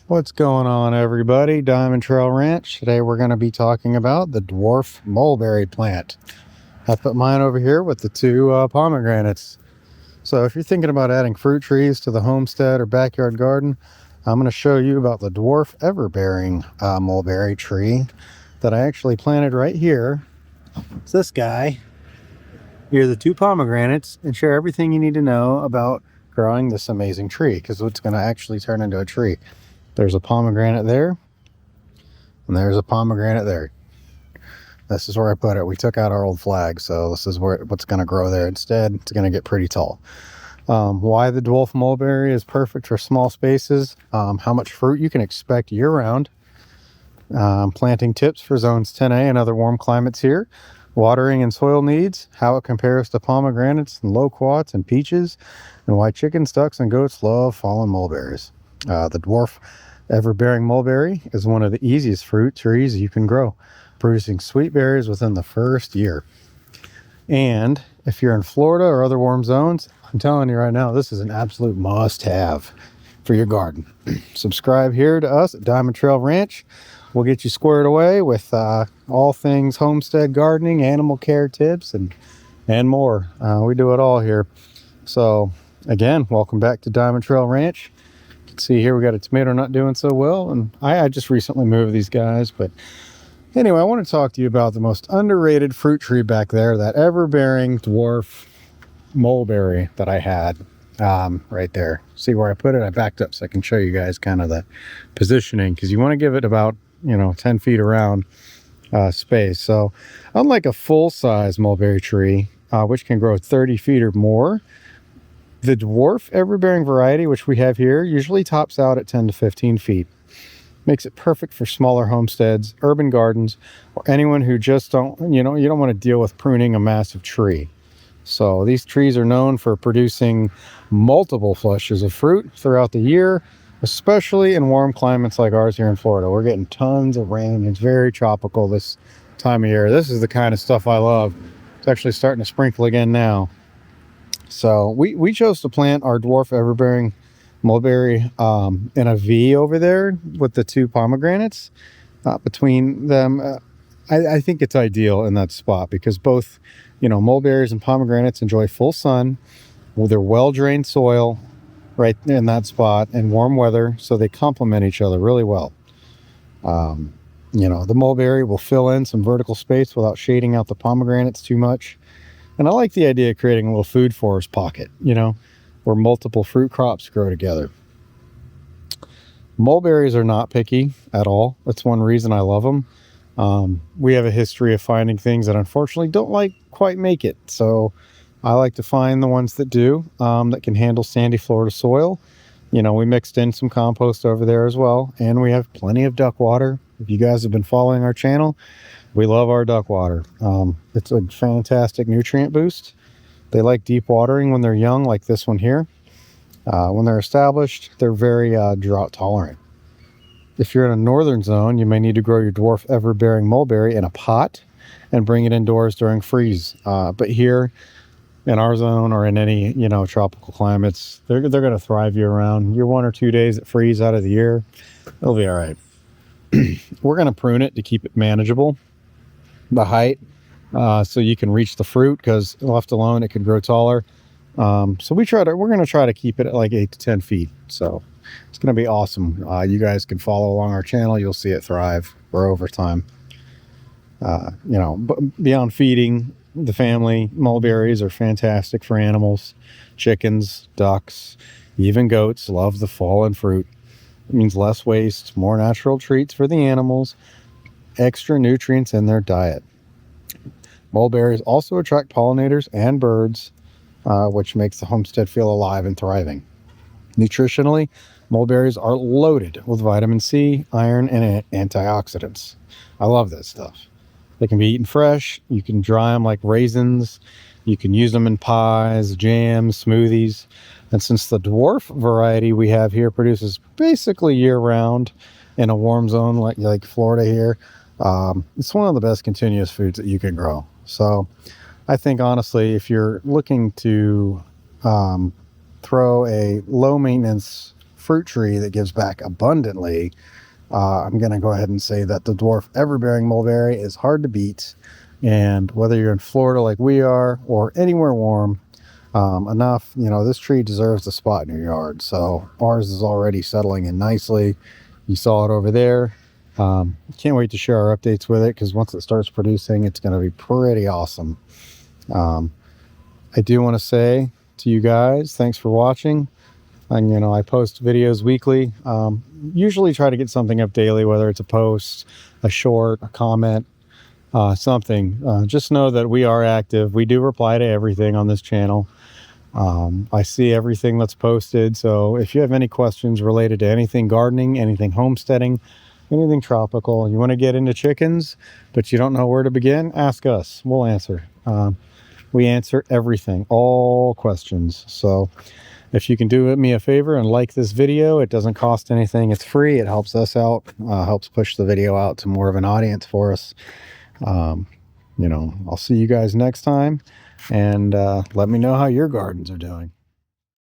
What's going on, everybody? DiamondTrail Ranch. Today we're going to be talking about the dwarf mulberry plant. I put mine over here with the two pomegranates. So if you're thinking about adding fruit trees to the homestead or backyard garden, I'm going to show you about the dwarf everbearing mulberry tree that I actually planted right here. It's this guy. Here are the two pomegranates, and share everything you need to know about growing this amazing tree, because it's going to actually turn into a tree. There's a pomegranate there, and there's a pomegranate there. This is where I put it. We took out our old flag, so this is what's going to grow there instead. It's going to get pretty tall. Why the dwarf mulberry is perfect for small spaces, how much fruit you can expect year-round, planting tips for zones 10A and other warm climates here, watering and soil needs, how it compares to pomegranates and loquats and peaches, and why chickens, ducks, and goats love fallen mulberries. The dwarf everbearing mulberry is one of the easiest fruit trees you can grow, producing sweet berries within the first year. And if you're in Florida or other warm zones, I'm telling you right now, this is an absolute must-have for your garden. Subscribe here to us at DiamondTrail Ranch. We'll get you squared away with all things homestead gardening, animal care tips, and more. We do it all here. So again, welcome back to DiamondTrail Ranch. You can see here we got a tomato not doing so well, and I just recently moved these guys. But anyway, I want to talk to you about the most underrated fruit tree back there, that everbearing dwarf mulberry that I had right there. See where I put it? I backed up so I can show you guys kind of the positioning, because you want to give it about 10 feet around space. So unlike a full-size mulberry tree, which can grow 30 feet or more, the dwarf everbearing variety, which we have here, usually tops out at 10 to 15 feet. Makes it perfect for smaller homesteads, urban gardens, or anyone who just don't want to deal with pruning a massive tree. So these trees are known for producing multiple flushes of fruit throughout the year, especially in warm climates like ours here in Florida. We're getting tons of rain. It's very tropical this time of year. This is the kind of stuff I love. It's actually starting to sprinkle again now. So we chose to plant our dwarf everbearing mulberry in a V over there with the two pomegranates between them. I think it's ideal in that spot because both mulberries and pomegranates enjoy full sun with their well-drained soil right in that spot and warm weather, so they complement each other really well. The mulberry will fill in some vertical space without shading out the pomegranates too much. And I like the idea of creating a little food forest pocket, where multiple fruit crops grow together. Mulberries are not picky at all. That's one reason I love them. We have a history of finding things that unfortunately don't quite make it. So I like to find the ones that do, that can handle sandy Florida soil. We mixed in some compost over there as well, and we have plenty of duck water. If you guys have been following our channel, we love our duck water. It's a fantastic nutrient boost. They like deep watering when they're young, like this one here. When they're established, they're very drought tolerant. If you're in a northern zone, you may need to grow your dwarf everbearing mulberry in a pot and bring it indoors during freeze. But here in our zone or in any tropical climates, they're going to thrive year round. Your 1 or 2 days that freeze out of the year, it'll be all right. We're going to prune it to keep it manageable, the height, so you can reach the fruit, because left alone it could grow taller. So we're going to try to keep it at like 8 to 10 feet. So it's going to be awesome. You guys can follow along our channel. You'll see it thrive for over time. Beyond feeding the family, mulberries are fantastic for animals. Chickens, ducks, even goats love the fallen fruit. It means less waste, more natural treats for the animals, extra nutrients in their diet. Mulberries also attract pollinators and birds, which makes the homestead feel alive and thriving. Nutritionally, mulberries are loaded with vitamin C, iron, and antioxidants. I love this stuff. They can be eaten fresh. You can dry them like raisins. You can use them in pies, jams, smoothies. And since the dwarf variety we have here produces basically year-round in a warm zone like Florida here, it's one of the best continuous foods that you can grow. So I think honestly, if you're looking to throw a low maintenance fruit tree that gives back abundantly, I'm going to go ahead and say that the Dwarf Everbearing Mulberry is hard to beat. And whether you're in Florida like we are, or anywhere warm enough, you know, this tree deserves a spot in your yard. So ours is already settling in nicely. You saw it over there. Can't wait to share our updates with it, because once it starts producing, it's going to be pretty awesome. I do want to say to you guys, thanks for watching. And, you know, I post videos weekly. Usually try to get something up daily, whether it's a post, a short, a comment, something. Just know that we are active. We do reply to everything on this channel. I see everything that's posted. So if you have any questions related to anything gardening, anything homesteading, anything tropical, you want to get into chickens, but you don't know where to begin, ask us. We'll answer. We answer everything, all questions. So if you can do me a favor and like this video, it doesn't cost anything. It's free. It helps us out, helps push the video out to more of an audience for us. You know, I'll see you guys next time, and let me know how your gardens are doing.